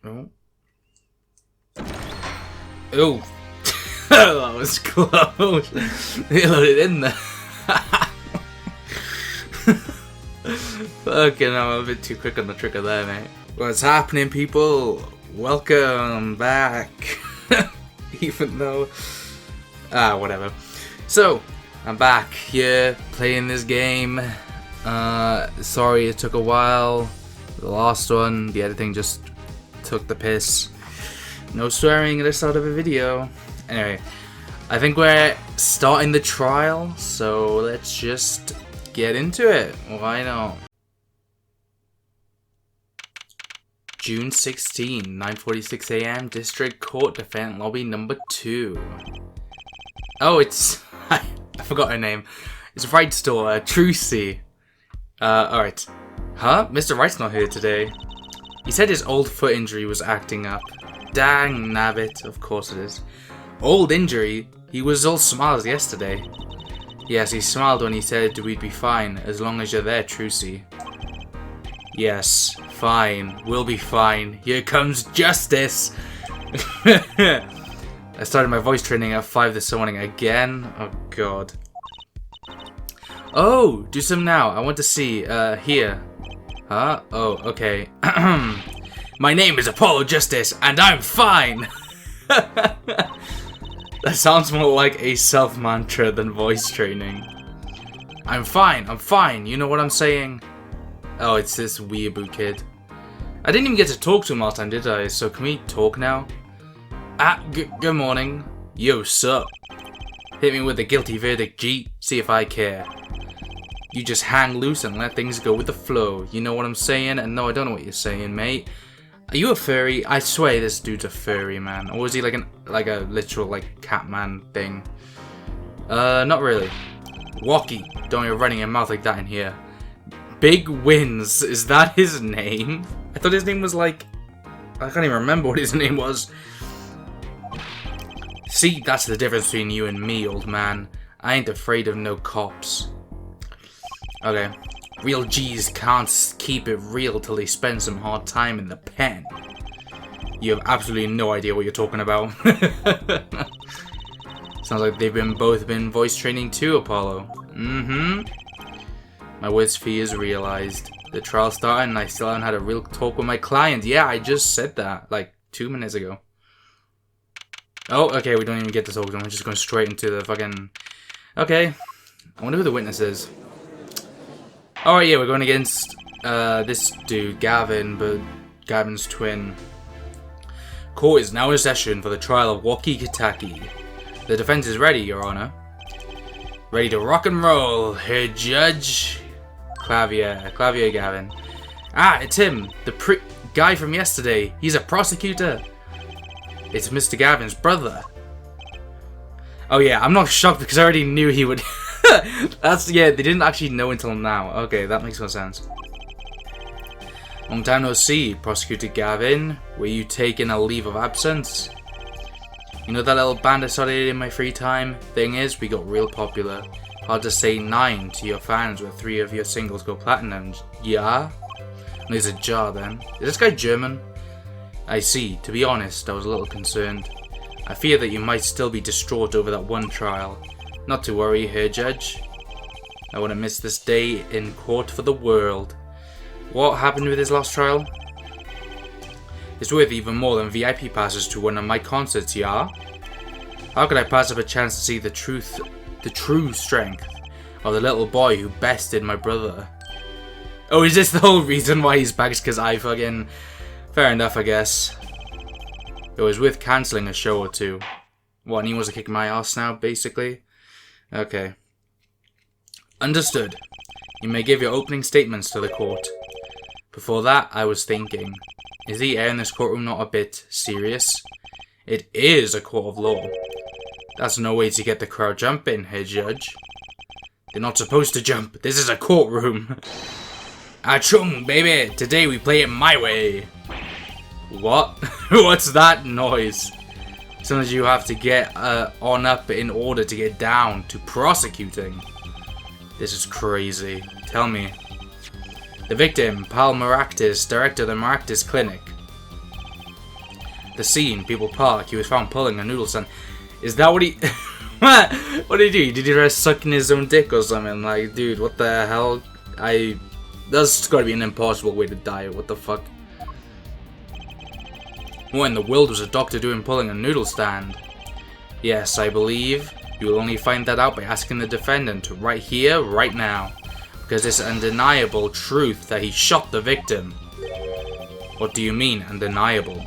Oh. Oh. That was close. They loaded in there. Okay, no, I'm a bit too quick on the trigger there, mate. What's happening, people? Welcome back. Even though... whatever. So, I'm back here playing this game. Sorry it took a while. The last one, the editing just took the piss. No swearing at the start of a video. Anyway, I think we're starting the trial, so let's just get into it. Why not? June 16, 9:46 AM, District Court, Defendant Lobby number 2. Oh, it's... I forgot her name. It's Right Store, Trilogy. Alright. Huh? Mr. Wright's not here today. He said his old foot injury was acting up. Dang nabbit, of course it is. Old injury? He was all smiles yesterday. Yes, he smiled when he said we'd be fine, as long as you're there, Trilogy. Yes, fine. We'll be fine. Here comes justice! I started my voice training at 5 this morning again. Oh god. Oh, do some now. I want to see, here. Huh? Oh, okay. My name is Apollo Justice, and I'm fine! That sounds more like a self-mantra than voice training. I'm fine, you know what I'm saying? Oh, it's this weeaboo kid. I didn't even get to talk to him last time, did I? So can we talk now? Good morning. Yo, sup? Hit me with a guilty verdict, G. See if I care. You just hang loose and let things go with the flow. You know what I'm saying? And no, I don't know what you're saying, mate. Are you a furry? I swear this dude's a furry, man. Or is he like a literal like Catman thing? Not really. Walkie, don't you running your mouth like that in here. Big Wins, is that his name? I thought his name was like... I can't even remember what his name was. See, that's the difference between you and me, old man. I ain't afraid of no cops. Okay. Real G's can't keep it real till they spend some hard time in the pen. You have absolutely no idea what you're talking about. Sounds like they've both been voice training too, Apollo. Mm-hmm. My worst fear is realized. The trial started and I still haven't had a real talk with my client. Yeah, I just said that like 2 minutes ago. Oh, okay, we don't even get to talk to him. We're just going straight into the fucking... Okay. I wonder who the witness is. Alright, yeah, we're going against this dude, Gavin, but Gavin's twin. Court is now in session for the trial of Kitaki. The defense is ready, Your Honor. Ready to rock and roll, Herr Judge. Clavier Gavin. Ah, it's him, the guy from yesterday. He's a prosecutor. It's Mr. Gavin's brother. Oh yeah, I'm not shocked because I already knew he would... yeah, they didn't actually know until now. Okay, that makes more sense. Long time no see, Prosecutor Gavin. Were you taking a leave of absence? You know that little band I started in my free time? Thing is, we got real popular. Hard to say 9 to your fans where 3 of your singles go platinum. Yeah? There's a jar then. Is this guy German? I see. To be honest, I was a little concerned. I fear that you might still be distraught over that one trial. Not to worry, Herr Judge. I wouldn't miss this day in court for the world. What happened with his last trial? It's worth even more than VIP passes to one of my concerts, yeah? How could I pass up a chance to see the true strength of the little boy who bested my brother? Oh, is this the whole reason why he's back? Because I fucking... Fair enough, I guess. It was worth cancelling a show or two. What, and he wants to kick my ass now, basically? Okay. Understood. You may give your opening statements to the court. Before that, I was thinking, is the air in this courtroom not a bit serious? It is a court of law. That's no way to get the crowd jumping, Herr Judge. They're not supposed to jump. This is a courtroom. Achung, baby. Today we play it my way. What? What's that noise? Sometimes you have to get on up in order to get down to prosecuting. This is crazy. Tell me. The victim, Paul Maractis, director of the Maractis Clinic. The scene, People Park, he was found pulling a noodle stand. Is that what he... What did he do? Did he try sucking his own dick or something? Like, dude, what the hell? That's gotta be an impossible way to die. What the fuck? What in the world was a doctor doing pulling a noodle stand? Yes, I believe you will only find that out by asking the defendant right here, right now. Because it's undeniable truth that he shot the victim. What do you mean, undeniable?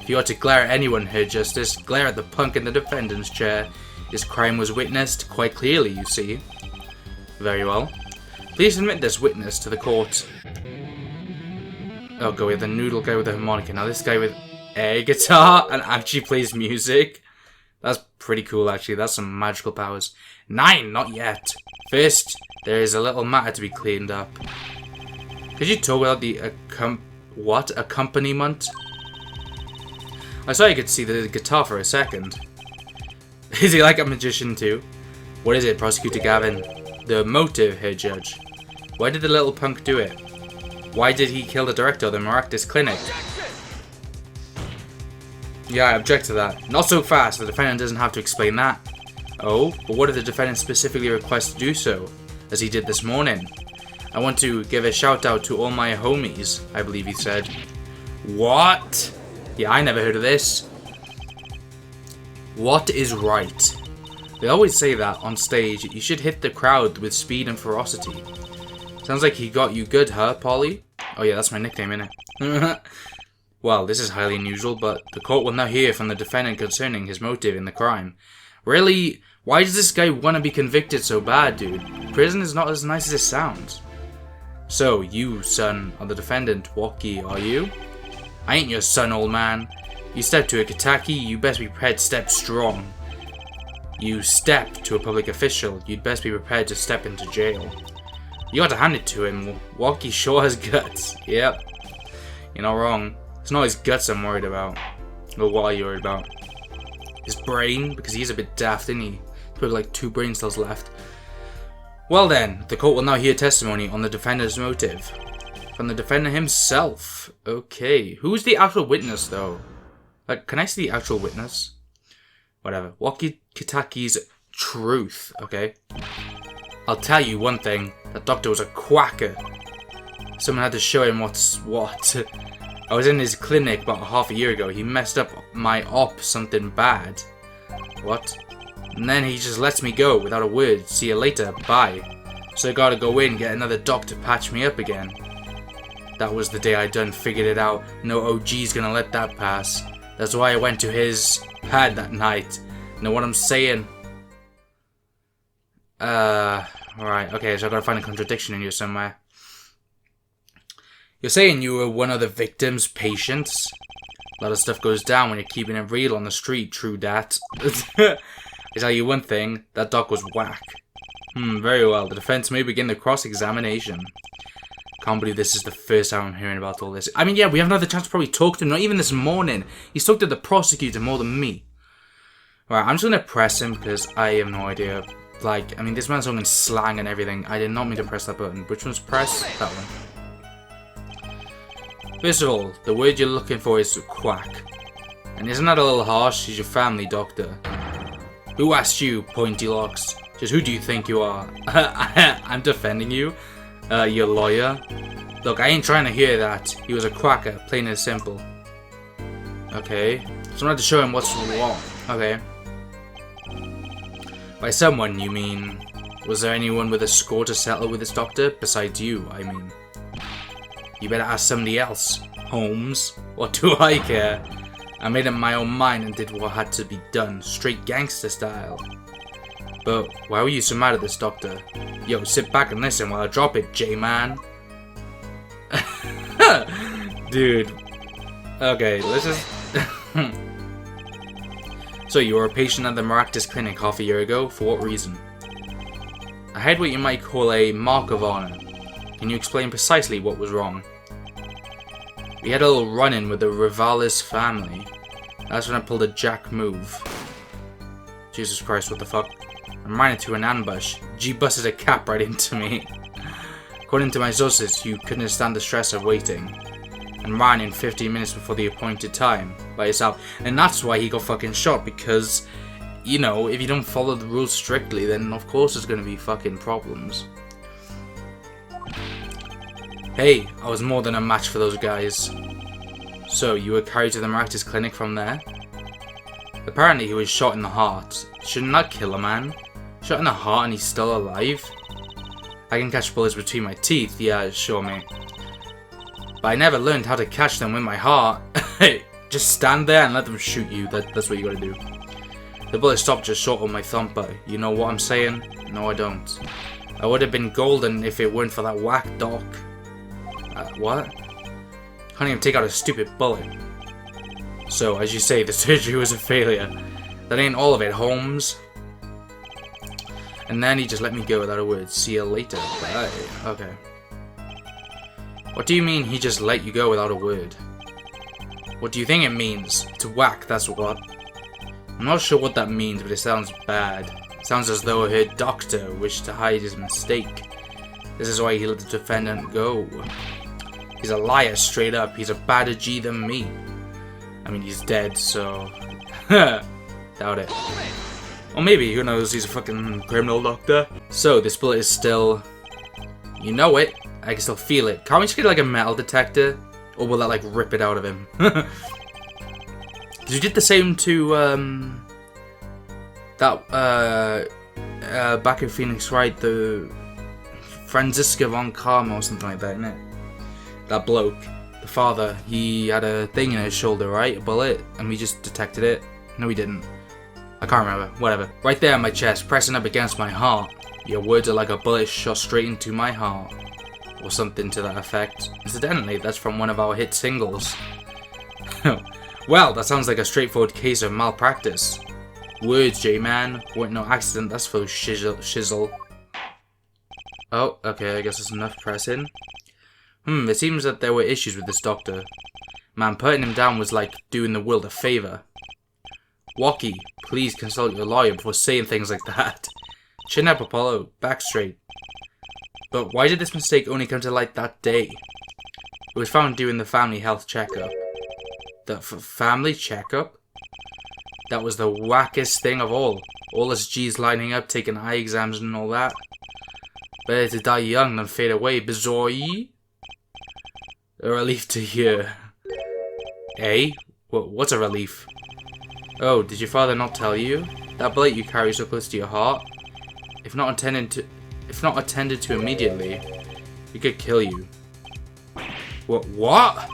If you are to glare at anyone here, Justice, glare at the punk in the defendant's chair. His crime was witnessed quite clearly, you see. Very well. Please admit this witness to the court. Oh, go with the noodle guy with the harmonica. Now this guy with a guitar and actually plays music. That's pretty cool, actually. That's some magical powers. 9, not yet. First, there is a little matter to be cleaned up. Could you talk about the accompaniment? I saw you could see the guitar for a second. Is he like a magician too? What is it, Prosecutor Gavin? The motive here, Judge. Why did the little punk do it? Why did he kill the director of the Maractus Clinic? Yeah, I object to that. Not so fast, the defendant doesn't have to explain that. Oh, but what if the defendant specifically requests to do so, as he did this morning? I want to give a shout out to all my homies, I believe he said. What? Yeah, I never heard of this. What is right? They always say that on stage, you should hit the crowd with speed and ferocity. Sounds like he got you good, huh, Polly? Oh yeah, that's my nickname, innit? Well, this is highly unusual, but the court will now hear from the defendant concerning his motive in the crime. Really? Why does this guy want to be convicted so bad, dude? Prison is not as nice as it sounds. So, you, son of the defendant, Waki, are you? I ain't your son, old man. You step to a Kitaki, you best be prepared to step strong. You step to a public official, you'd best be prepared to step into jail. You got to hand it to him, Waki sure has guts. Yep. You're not wrong. It's not his guts I'm worried about. Well, what are you worried about? His brain? Because he's a bit daft, isn't he? He's probably like 2 brain cells left. Well then, the court will now hear testimony on the defendant's motive. From the defendant himself. Okay. Who's the actual witness, though? Like, can I see the actual witness? Whatever. Waki Kitaki's truth, okay? I'll tell you one thing. That doctor was a quacker. Someone had to show him what's what. I was in his clinic about half a year ago. He messed up my op something bad. What? And then he just lets me go without a word. See you later. Bye. So I gotta go in, get another doc to patch me up again. That was the day I done figured it out. No OG's gonna let that pass. That's why I went to his pad that night. Know what I'm saying? Alright, okay, so I gotta find a contradiction in you somewhere. You're saying you were one of the victim's patients? A lot of stuff goes down when you're keeping it real on the street, true dat. I tell you one thing, that doc was whack. Very well, the defense may begin the cross-examination. Can't believe this is the first time I'm hearing about all this. I mean, yeah, we have another chance to probably talk to him, not even this morning. He's talked to the prosecutor more than me. Right, I'm just gonna press him because I have no idea. Like, I mean, this man's talking slang and everything. I did not mean to press that button. Which one's press? That one. First of all, the word you're looking for is quack. And isn't that a little harsh? He's your family doctor. Who asked you, Pointy Locks? Just who do you think you are? I'm defending you? Your lawyer? Look, I ain't trying to hear that. He was a quacker, plain and simple. Okay. Someone had to show him what's wrong. Okay. By someone, you mean... Was there anyone with a score to settle with this doctor? Besides you, I mean. You better ask somebody else, Holmes. What do I care? I made up my own mind and did what had to be done, straight gangster style. But why were you so mad at this doctor? Yo, sit back and listen while I drop it, J-man. Dude. Okay, let's just... So you were a patient at the Maractus Clinic half a year ago? For what reason? I had what you might call a mark of honor. Can you explain precisely what was wrong? We had a little run-in with the Rivalis family. That's when I pulled a jack move. Jesus Christ, what the fuck? I ran into an ambush. G busted a cap right into me. According to my sources, you couldn't stand the stress of waiting. and ran in 15 minutes before the appointed time by yourself. And that's why he got fucking shot, because, you know, if you don't follow the rules strictly, then of course there's gonna be fucking problems. Hey, I was more than a match for those guys. So, you were carried to the Maractus clinic from there? Apparently he was shot in the heart. Shouldn't that kill a man? Shot in the heart and he's still alive? I can catch bullets between my teeth, yeah, sure mate. But I never learned how to catch them with my heart. Just stand there and let them shoot you, that's what you gotta do. The bullet stopped just short of my thumper, you know what I'm saying? No I don't. I would have been golden if it weren't for that whack doc. What? Can't even take out a stupid bullet. So, as you say, the surgery was a failure. That ain't all of it, Holmes. And then he just let me go without a word. See you later. Bye. Okay. What do you mean he just let you go without a word? What do you think it means? To whack, that's what. I'm not sure what that means, but it sounds bad. It sounds as though her doctor wished to hide his mistake. This is why he let the defendant go. He's a liar straight up. He's a badder G than me. I mean, he's dead, so... Doubt it. Or maybe, who knows, he's a fucking criminal doctor. So, this bullet is still... You know it. I can still feel it. Can't we just get like a metal detector? Or will that like rip it out of him? Because you did the same to, back in Phoenix, right? The... Franziska von Karma or something like that, innit? That bloke. The father, he had a thing in his shoulder, right? A bullet, and we just detected it. No, we didn't. I can't remember. Whatever. Right there on my chest, pressing up against my heart. Your words are like a bullet shot straight into my heart. Or something to that effect. Incidentally, that's from one of our hit singles. Well, that sounds like a straightforward case of malpractice. Words, J-Man. Weren't no accident, that's for shizzle. Oh, okay, I guess that's enough pressing. It seems that there were issues with this doctor. Man, putting him down was like doing the world a favour. Walkie, please consult your lawyer before saying things like that. Chin up, Apollo. Back straight. But why did this mistake only come to light that day? It was found during the family health checkup. The family checkup? That was the wackest thing of all. All us G's lining up, taking eye exams and all that. Better to die young than fade away, bizoy. A relief to hear. Eh? What's a relief? Oh, did your father not tell you? That bullet you carry so close to your heart? If not attended to immediately, it could kill you. What?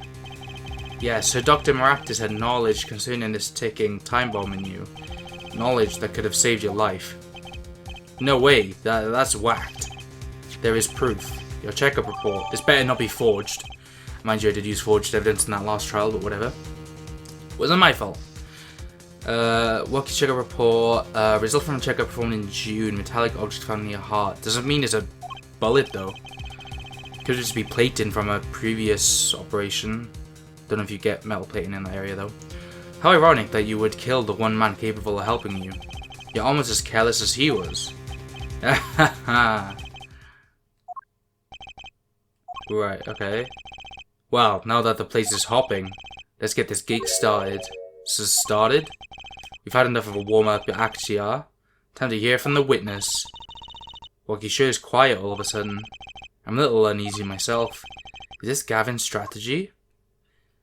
Yes, so Dr. Maractus had knowledge concerning this ticking time bomb in you. Knowledge that could have saved your life. No way, that's whacked. There is proof. Your checkup report. This better not be forged. Mind you, I did use forged evidence in that last trial, but whatever. Wasn't my fault. Walkie checkup report. Result from a checkup performed in June. Metallic object found in your heart. Doesn't mean it's a bullet though. Could just be plating from a previous operation. Don't know if you get metal plating in that area though. How ironic that you would kill the one man capable of helping you. You're almost as careless as he was. Right, okay. Well, now that the place is hopping, let's get this gig started. Started? We've had enough of a warm-up act, yeah? Time to hear from the witness. Walkie sure is quiet all of a sudden. I'm a little uneasy myself. Is this Gavin's strategy?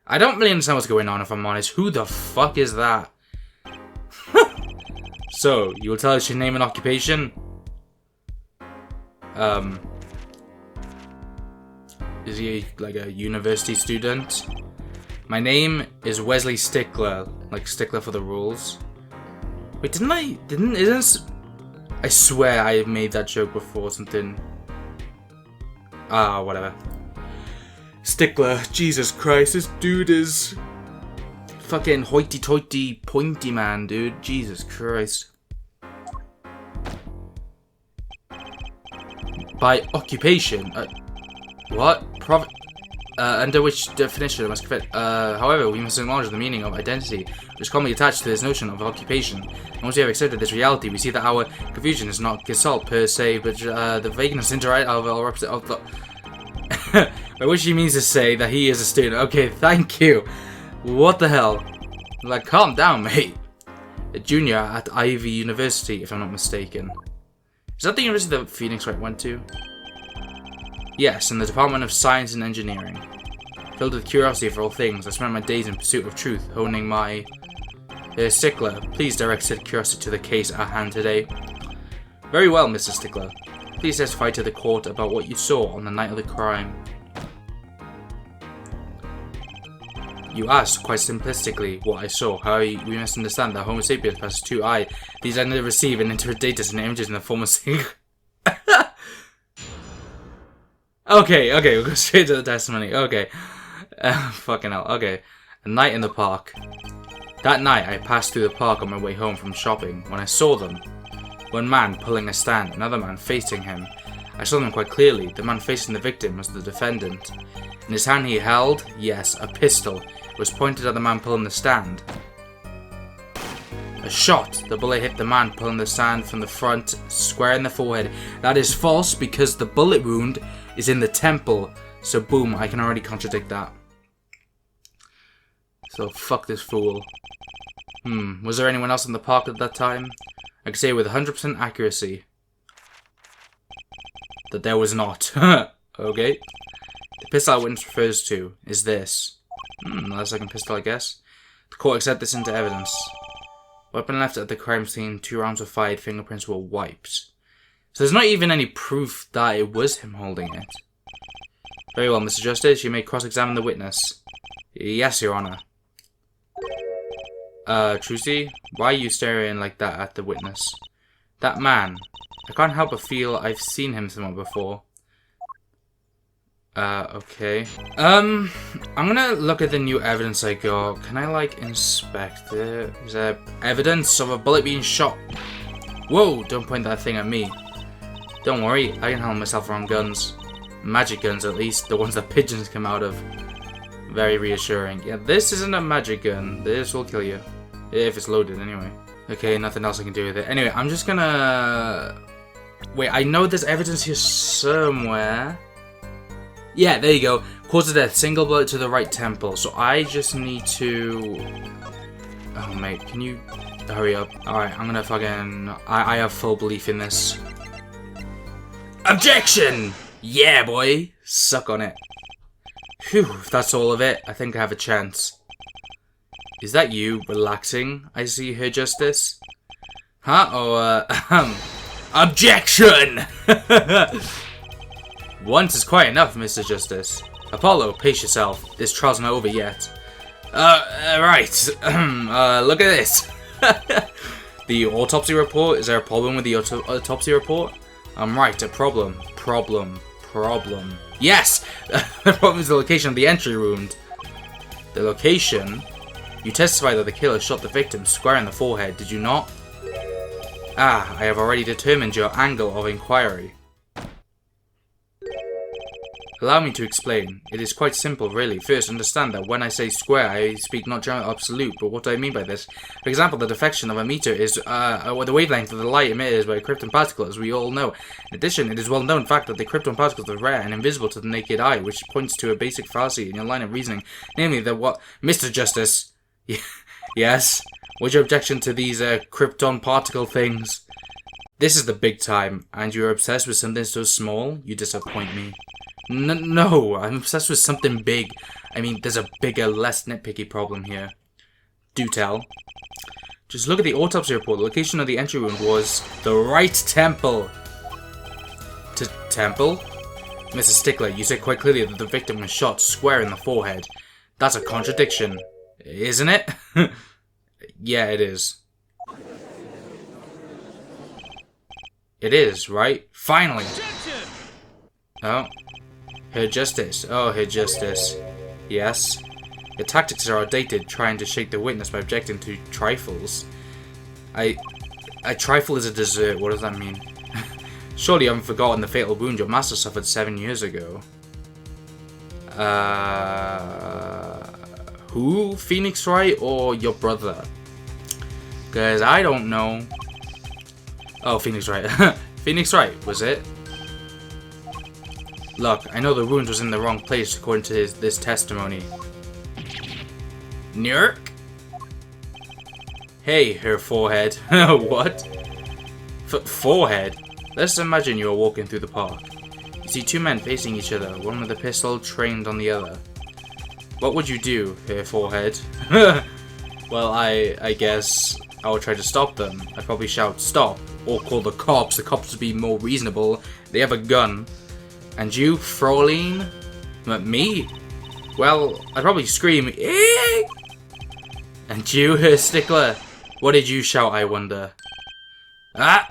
I don't really understand what's going on, if I'm honest. Who the fuck is that? So, you will tell us your name and occupation? Is he like a university student? My name is Wesley Stickler, like Stickler for the rules. Wait, I swear I made that joke before or something. Ah, whatever. Stickler, Jesus Christ, this dude is fucking hoity-toity pointy man, dude. Jesus Christ. By occupation, what? Under which definition it must fit? However, we must acknowledge the meaning of identity, which is commonly attached to this notion of occupation. And once we have accepted this reality, we see that our confusion is not gestalt per se, but the vagueness of the By which he means to say that he is a student. Okay, thank you. What the hell? Like, calm down, mate. A junior at Ivy University, if I'm not mistaken. Is that the university that Phoenix Wright went to? Yes, in the Department of Science and Engineering. Filled with curiosity for all things, I spent my days in pursuit of truth, honing my... Stickler, please direct said curiosity to the case at hand today. Very well, Mr. Stickler. Please testify to the court about what you saw on the night of the crime. You asked, quite simplistically, what I saw. However, we must understand that Homo sapiens possesses two eyes. These I receive and interpret data and images in the form of... Okay, we'll go straight to the testimony. Okay. Fucking hell. Okay. A night in the park. That night, I passed through the park on my way home from shopping when I saw them. One man pulling a stand, another man facing him. I saw them quite clearly. The man facing the victim was the defendant. In his hand he held, yes, a pistol. It was pointed at the man pulling the stand. A shot. The bullet hit the man pulling the stand from the front, square in the forehead. That is false because the bullet wound is in the temple. So boom, I can already contradict that. So fuck this fool. Was there anyone else in the park at that time? I can say with 100% accuracy that there was not. Okay. The pistol I witness refers to is this. Another second pistol, I guess. The court accepted this into evidence. Weapon left at the crime scene, 2 rounds were fired, fingerprints were wiped. So there's not even any proof that it was him holding it. Very well, Mr. Justice, you may cross-examine the witness. Yes, Your Honor. Trucy, why are you staring like that at the witness? That man. I can't help but feel I've seen him somewhere before. Okay. I'm gonna look at the new evidence I got. Can I, like, inspect it? Is there evidence of a bullet being shot? Whoa, don't point that thing at me. Don't worry, I can handle myself around guns. Magic guns, at least. The ones that pigeons come out of. Very reassuring. Yeah, this isn't a magic gun. This will kill you. If it's loaded, anyway. Okay, nothing else I can do with it. Anyway, I'm just gonna... Wait, I know there's evidence here somewhere. Yeah, there you go. Cause of death, single bullet to the right temple. So I just need to... Oh, mate, can you hurry up? Alright, I'm gonna fucking... I have full belief in this. Objection! Yeah, boy. Suck on it. Phew, if that's all of it, I think I have a chance. Is that you relaxing? I see, Her Justice. Huh? Oh, Objection! Once is quite enough, Mr. Justice. Apollo, pace yourself. This trial's not over yet. Right. Look at this. The autopsy report? Is there a problem with the autopsy report? I'm right, a problem. Problem. Yes! The problem is the location of the entry wound. The location? You testified that the killer shot the victim square in the forehead, did you not? Ah, I have already determined your angle of inquiry. Allow me to explain. It is quite simple, really. First, understand that when I say square, I speak not general absolute, but what do I mean by this? For example, the deflection of a meter is the wavelength of the light emitted by a krypton particle, as we all know. In addition, it is well known fact that the krypton particles are rare and invisible to the naked eye, which points to a basic fallacy in your line of reasoning, namely that what... Mr. Justice! Yes? What's your objection to these krypton particle things? This is the big time, and you're obsessed with something so small? You disappoint me. No, I'm obsessed with something big. I mean, there's a bigger, less nitpicky problem here. Do tell. Just look at the autopsy report. The location of the entry wound was the right temple. Temple? Mr. Stickler, you said quite clearly that the victim was shot square in the forehead. That's a contradiction, isn't it? Yeah, it is. It is, right? Finally! Oh. Her Justice. Oh, Her Justice. Yes? Your tactics are outdated, trying to shake the witness by objecting to trifles. A trifle is a dessert, what does that mean? Surely you haven't forgotten the fatal wound your master suffered 7 years ago. Who? Phoenix Wright or your brother? Because I don't know. Oh, Phoenix Wright. Phoenix Wright, was it? Look, I know the wound was in the wrong place according to this testimony. Nerk? Hey, her forehead. What? Forehead? Let's imagine you are walking through the park. You see two men facing each other, one with a pistol trained on the other. What would you do, her forehead? Well, I guess I would try to stop them. I'd probably shout, stop, or call the cops. The cops would be more reasonable. They have a gun. And you, Fraulein? Me? Well, I'd probably scream, eek! And you, her stickler? What did you shout, I wonder? Ah!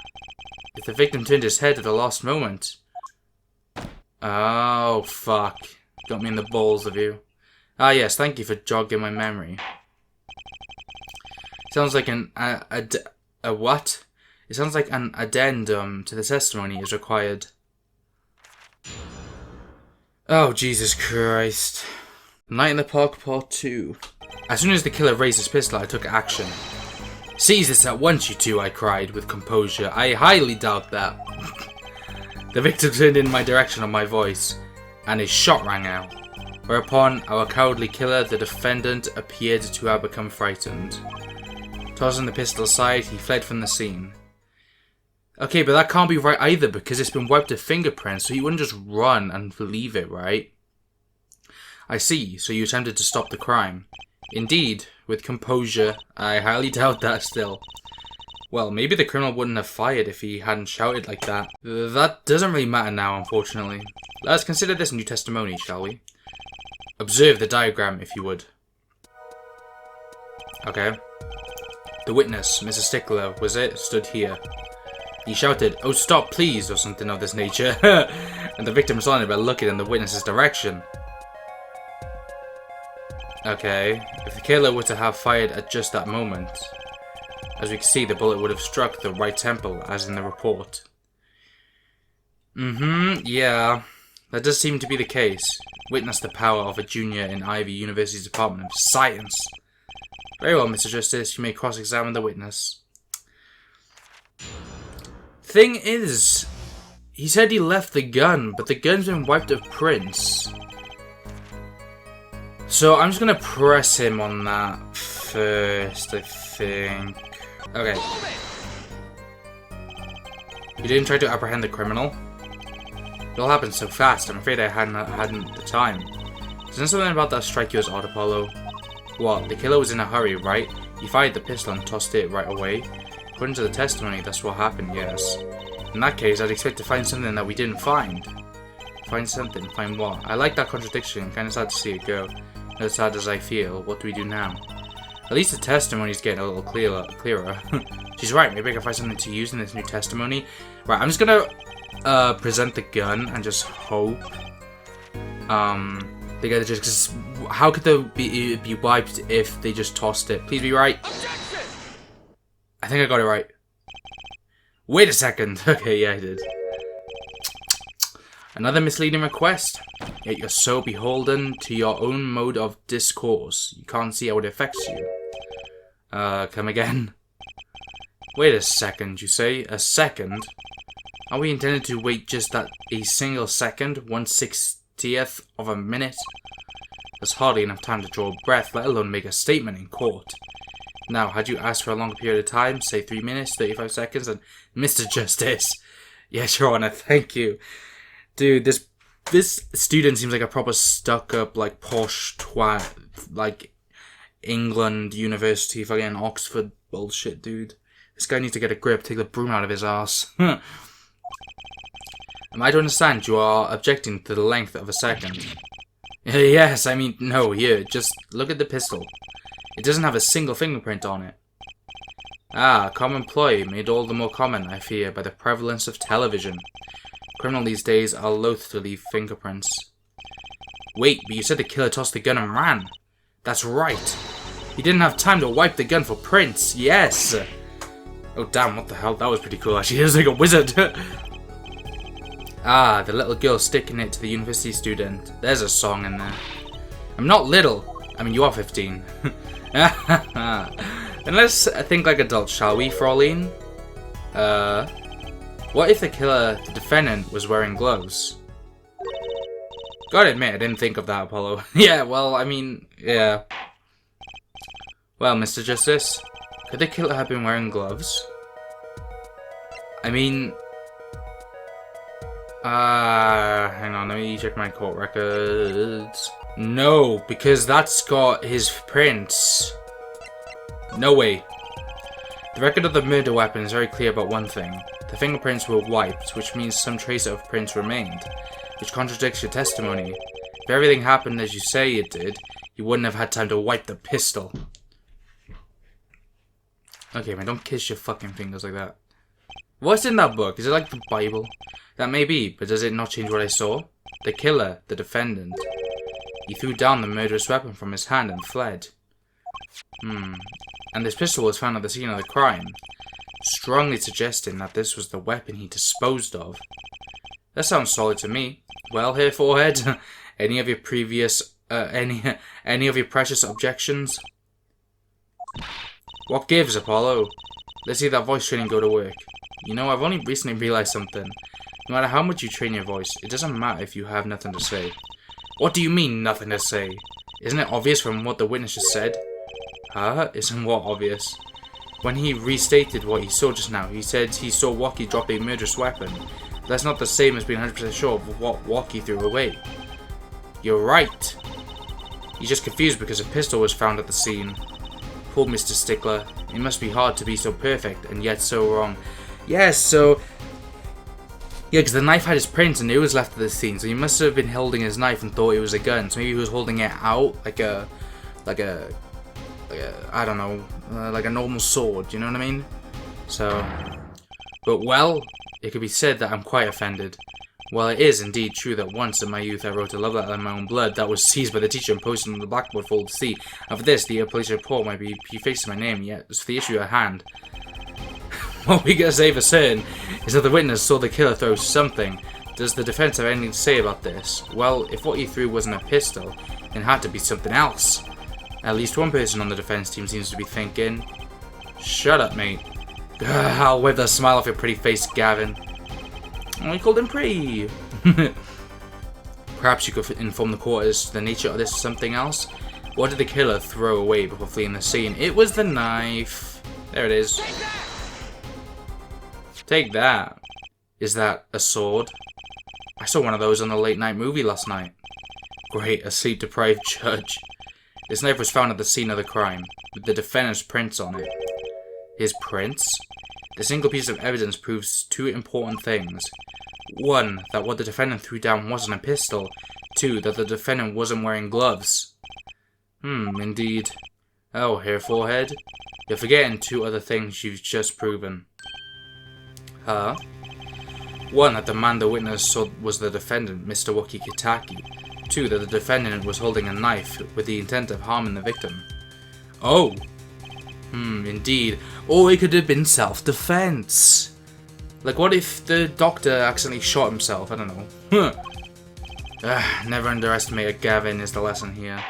If the victim turned his head at the last moment. Oh, fuck. Got me in the balls of you. Ah, yes, thank you for jogging my memory. Sounds like a what? It sounds like an addendum to the testimony is required. Oh, Jesus Christ. Night in the Park Part 2. As soon as the killer raised his pistol, I took action. Seize this at once, you two, I cried with composure. I highly doubt that. The victim turned in my direction on my voice, and his shot rang out. Whereupon, our cowardly killer, the defendant, appeared to have become frightened. Tossing the pistol aside, he fled from the scene. Okay, but that can't be right either, because it's been wiped of fingerprints, so he wouldn't just run and leave it, right? I see, so you attempted to stop the crime. Indeed, with composure. I highly doubt that still. Well, maybe the criminal wouldn't have fired if he hadn't shouted like that. That doesn't really matter now, unfortunately. Let's consider this new testimony, shall we? Observe the diagram, if you would. Okay. The witness, Mr. Stickler, was it? Stood here. He shouted, "Oh, stop, please," or something of this nature. And the victim responded by looking in the witness's direction. Okay. If the killer were to have fired at just that moment, as we can see, the bullet would have struck the right temple, as in the report. Yeah. That does seem to be the case. Witness the power of a junior in Ivy University's Department of Science. Very well, Mr. Justice, you may cross-examine the witness. Thing is, he said he left the gun, but the gun's been wiped of prints. So I'm just gonna press him on that first, I think. Okay. You didn't try to apprehend the criminal? It all happened so fast, I'm afraid I hadn't the time. Doesn't something about that strike you as odd, Apollo? What, the killer was in a hurry, right? He fired the pistol and tossed it right away? According to the testimony, that's what happened, yes. In that case, I'd expect to find something that we didn't find. Find something? Find what? I like that contradiction, kinda sad to see it go. Not as sad as I feel, what do we do now? At least the testimony's getting a little clearer. She's right, maybe I can find something to use in this new testimony. Right, I'm just gonna present the gun and just hope they get it, just because how could they be wiped if they just tossed it? Please be right. Objection! I think I got it right. Wait a second. Okay, yeah, I did. Another misleading request. Yet you're so beholden to your own mode of discourse. You can't see how it affects you. Come again. Wait a second, you say? A second? Are we intended to wait just that a single second? 1/60th of a minute? There's hardly enough time to draw a breath, let alone make a statement in court. Now, had you asked for a longer period of time, say 3 minutes, 35 seconds, and Mr. Justice. Yes, Your Honor, thank you. Dude, this student seems like a proper stuck-up, like, posh twat, like, England University, fucking Oxford bullshit, dude. This guy needs to get a grip, take the broom out of his ass. Am I to understand you are objecting to the length of a second? Yes, I mean, no, here, just look at the pistol. It doesn't have a single fingerprint on it. Ah, common ploy, made all the more common, I fear, by the prevalence of television. Criminals these days are loath to leave fingerprints. Wait, but you said the killer tossed the gun and ran. That's right. He didn't have time to wipe the gun for prints. Yes. Oh, damn, what the hell? That was pretty cool, actually. He was like a wizard. Ah, the little girl sticking it to the university student. There's a song in there. I'm not little. I mean, you are 15. Then let's think like adults, shall we, Fraulein? What if the killer, the defendant, was wearing gloves? Gotta admit, I didn't think of that, Apollo. Yeah, well, I mean, yeah. Well, Mr. Justice, could the killer have been wearing gloves? I mean... hang on, let me check my court records. No, because that's got his prints. No way. The record of the murder weapon is very clear about one thing. The fingerprints were wiped, which means some trace of prints remained, which contradicts your testimony. If everything happened as you say it did, you wouldn't have had time to wipe the pistol. Okay, man, don't kiss your fucking fingers like that. What's in that book? Is it like the Bible? That may be, but does it not change what I saw? The killer, the defendant. He threw down the murderous weapon from his hand and fled. And this pistol was found at the scene of the crime, strongly suggesting that this was the weapon he disposed of. That sounds solid to me. Well, here, forehead, any of your previous, any of your precious objections? What gives, Apollo? Let's see that voice training go to work. You know, I've only recently realized something. No matter how much you train your voice, it doesn't matter if you have nothing to say. What do you mean, nothing to say? Isn't it obvious from what the witness just said? Huh? Isn't what obvious? When he restated what he saw just now, he said he saw Waki drop a murderous weapon. That's not the same as being 100% sure of what Waki threw away. You're right. He's just confused because a pistol was found at the scene. Poor Mr. Stickler. It must be hard to be so perfect and yet so wrong. Yes, so... Yeah, because the knife had his print and it was left at the scene, so he must have been holding his knife and thought it was a gun. So maybe he was holding it out like a I don't know, like a normal sword, you know what I mean? So, but well, it could be said that I'm quite offended. While it is indeed true that once in my youth I wrote a love letter in my own blood that was seized by the teacher and posted on the blackboard for all to see, and for this the police report might be prefaced my name, yet as for the issue at hand, what we gotta say for certain is that the witness saw the killer throw something. Does the defense have anything to say about this? Well, if what he threw wasn't a pistol, then it had to be something else. At least one person on the defense team seems to be thinking. Shut up, mate. I'll wipe that smile off your pretty face, Gavin. Oh, you called him pretty. Perhaps you could inform the court as to the nature of this or something else. What did the killer throw away before fleeing the scene? It was the knife. There it is. Take that. Is that a sword? I saw one of those on the late night movie last night. Great, a sleep-deprived judge. This knife was found at the scene of the crime, with the defendant's prints on it. His prints? The single piece of evidence proves two important things. One, that what the defendant threw down wasn't a pistol. Two, that the defendant wasn't wearing gloves. Indeed. Oh, here, forehead. You're forgetting two other things you've just proven. Huh? One, that the man the witness saw was the defendant, Mr. Waki Kitaki. Two, that the defendant was holding a knife with the intent of harming the victim. Oh! Indeed. Or it could have been self-defense. Like, what if the doctor accidentally shot himself? I don't know. Never underestimate a Gavin is the lesson here.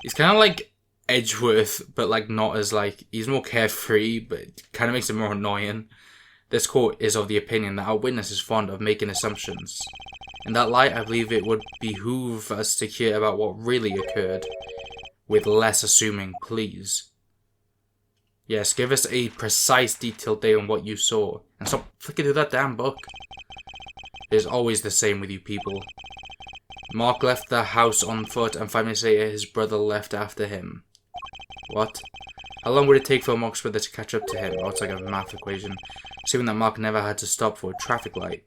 He's kind of like Edgeworth, but like not as like... He's more carefree, but it kind of makes him more annoying. This court is of the opinion that our witness is fond of making assumptions. In that light, I believe it would behoove us to hear about what really occurred. With less assuming, please. Yes, give us a precise, detailed day on what you saw. And stop flicking through that damn book. It is always the same with you people. Mark left the house on foot, and 5 minutes later, his brother left after him. What? How long would it take for Mark's brother to catch up to him? Oh, it's like a math equation. Assuming that Mark never had to stop for a traffic light.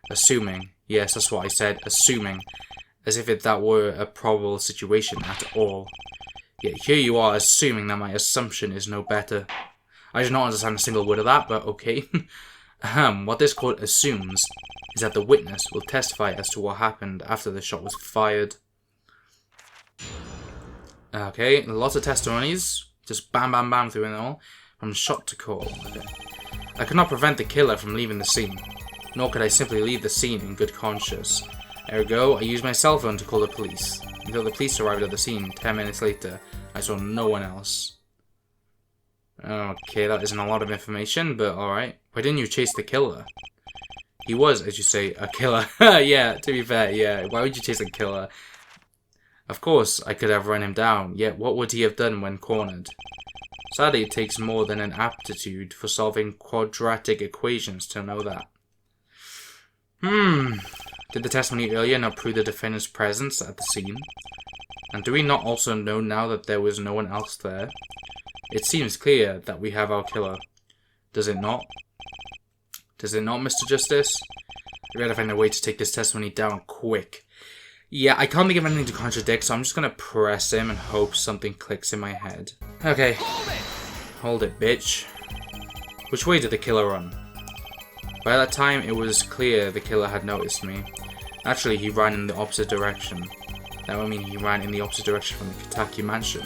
Assuming. Yes, that's what I said. Assuming. As if that were a probable situation at all. Yet here you are assuming that my assumption is no better. I do not understand a single word of that, but okay. What this court assumes is that the witness will testify as to what happened after the shot was fired. Okay, lots of testimonies. Just bam bam bam through it all. From shot to call. Okay. I could not prevent the killer from leaving the scene. Nor could I simply leave the scene in good conscience. Ergo, I used my cell phone to call the police. Until the police arrived at the scene 10 minutes later, I saw no one else. Okay, that isn't a lot of information, but alright. Why didn't you chase the killer? He was, as you say, a killer. Yeah, to be fair, yeah. Why would you chase a killer? Of course, I could have run him down, yet what would he have done when cornered? Sadly, it takes more than an aptitude for solving quadratic equations to know that. Did the testimony earlier not prove the defendant's presence at the scene? And do we not also know now that there was no one else there? It seems clear that we have our killer. Does it not? Does it not, Mr. Justice? We gotta find a way to take this testimony down quick. Yeah, I can't think of anything to contradict, so I'm just gonna press him and hope something clicks in my head. Okay. Hold it, bitch. Which way did the killer run? By that time, it was clear the killer had noticed me. Actually, he ran in the opposite direction. That would mean he ran in the opposite direction from the Kitaki mansion.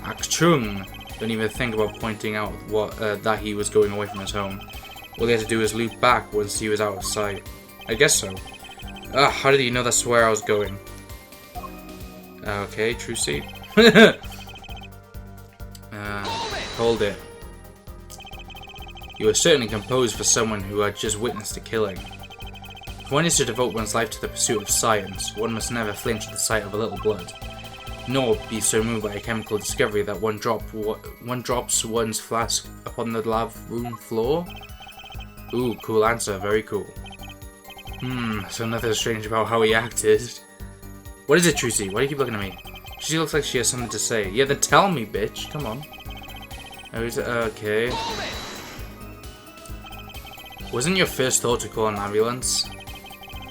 Akchung! Don't even think about pointing out that he was going away from his home. All he had to do was loop back once he was out of sight. I guess so. How did he know that's where I was going? Okay, true seat. Hold it. You were certainly composed for someone who had just witnessed a killing. If one is to devote one's life to the pursuit of science, one must never flinch at the sight of a little blood, nor be so moved by a chemical discovery that one drops one's flask upon the lab room floor. Ooh, cool answer, very cool. So nothing strange about how he acted. What is it, Trucy? Why do you keep looking at me? She looks like she has something to say. Yeah, then tell me, bitch. Come on. Okay. Wasn't your first thought to call an ambulance?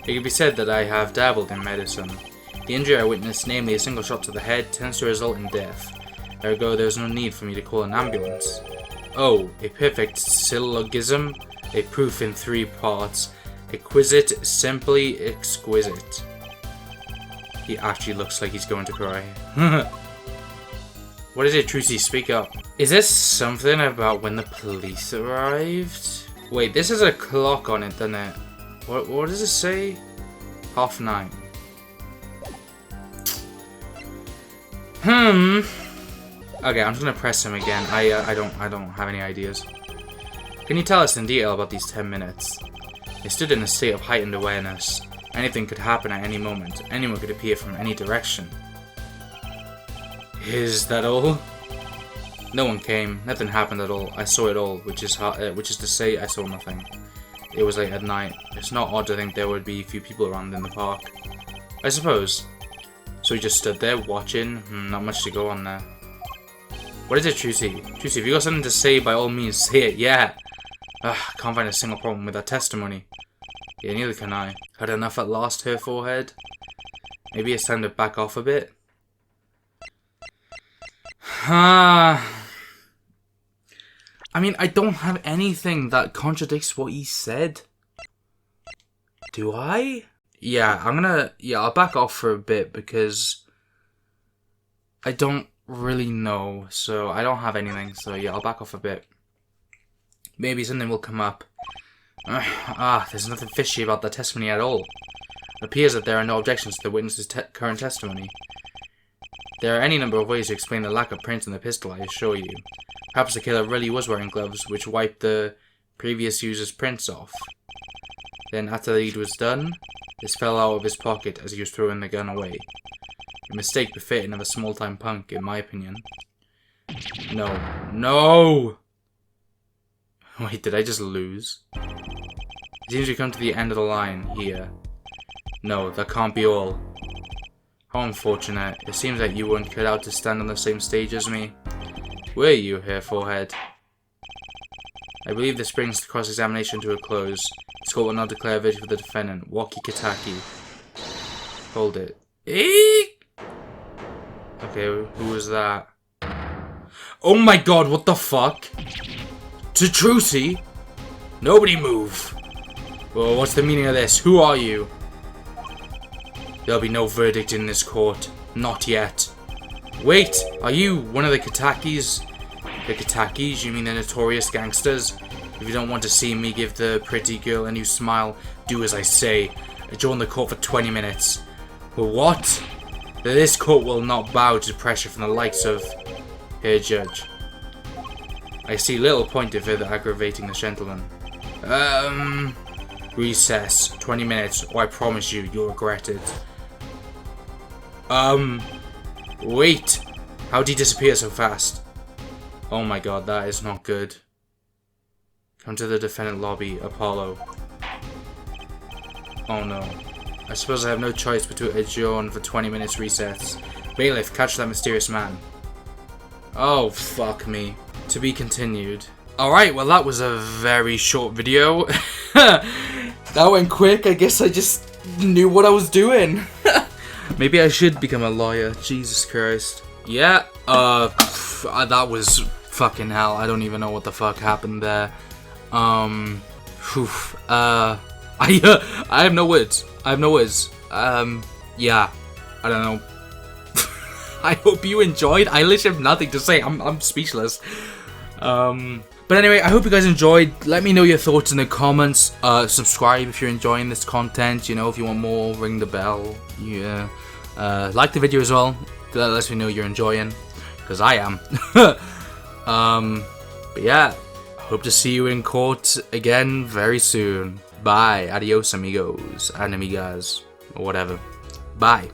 It could be said that I have dabbled in medicine. The injury I witnessed, namely a single shot to the head, tends to result in death. Ergo, there is no need for me to call an ambulance. Oh, a perfect syllogism, a proof in 3 parts. Exquisite, simply exquisite. He actually looks like he's going to cry. What is it, Trucy? Speak up. Is this something about when the police arrived? Wait, this has a clock on it, doesn't it? What does it say? 9:30. Okay, I'm just gonna press him again. I don't have any ideas. Can you tell us in detail about these 10 minutes? They stood in a state of heightened awareness. Anything could happen at any moment. Anyone could appear from any direction. Is that all? No one came. Nothing happened at all. I saw it all, which is to say, I saw nothing. It was late at night. It's not odd to think there would be a few people around in the park. I suppose. So we just stood there watching. Not much to go on there. What is it, Trucy? Trucy, if you got something to say, by all means, say it. Yeah. Can't find a single problem with that testimony. Yeah, neither can I. Had enough at last, her forehead. Maybe it's time to back off a bit. I mean, I don't have anything that contradicts what he said. Do I? Yeah, I'll back off for a bit because I don't really know. So I don't have anything. So yeah, I'll back off a bit. Maybe something will come up. There's nothing fishy about the testimony at all. It appears that there are no objections to the witness's current testimony. There are any number of ways to explain the lack of prints on the pistol, I assure you. Perhaps the killer really was wearing gloves which wiped the previous user's prints off. Then after the deed was done, this fell out of his pocket as he was throwing the gun away. A mistake befitting of a small-time punk, in my opinion. No! Wait, did I just lose? It seems we come to the end of the line here. No, that can't be all. How unfortunate. It seems that you weren't cut out to stand on the same stage as me. Were you, Hair Forehead? I believe this brings the cross-examination to a close. This court will now declare a verdict for the defendant, Waki Kitaki. Hold it. Eek! Okay, who was that? Oh my god, what the fuck? To Trucy? Nobody move! Well, what's the meaning of this? Who are you? There'll be no verdict in this court. Not yet. Wait, are you one of the Kitakis? The Kitakis? You mean the notorious gangsters? If you don't want to see me give the pretty girl a new smile, do as I say. Adjourn the court for 20 minutes. But what? This court will not bow to pressure from the likes of her judge. I see little point in further aggravating the gentleman. recess, 20 minutes, or I promise you, you'll regret it. Wait. How'd he disappear so fast? Oh my god, that is not good. Come to the defendant lobby, Apollo. Oh no. I suppose I have no choice but to adjourn for 20 minutes recess. Bailiff, catch that mysterious man. Oh, fuck me. To be continued. Alright, well that was a very short video. That went quick. I guess I just knew what I was doing. Maybe I should become a lawyer. Jesus Christ. Yeah, that was fucking hell. I don't even know what the fuck happened there. I have no words. I have no words. Yeah, I don't know. I hope you enjoyed. I literally have nothing to say. I'm speechless. But anyway, I hope you guys enjoyed. Let me know your thoughts in the comments. Subscribe if you're enjoying this content. You know, if you want more, ring the bell. Yeah. Like the video as well. That lets me know you're enjoying, because I am. But yeah, hope to see you in court again very soon. Bye. Adios, amigos and amigas, or whatever. Bye.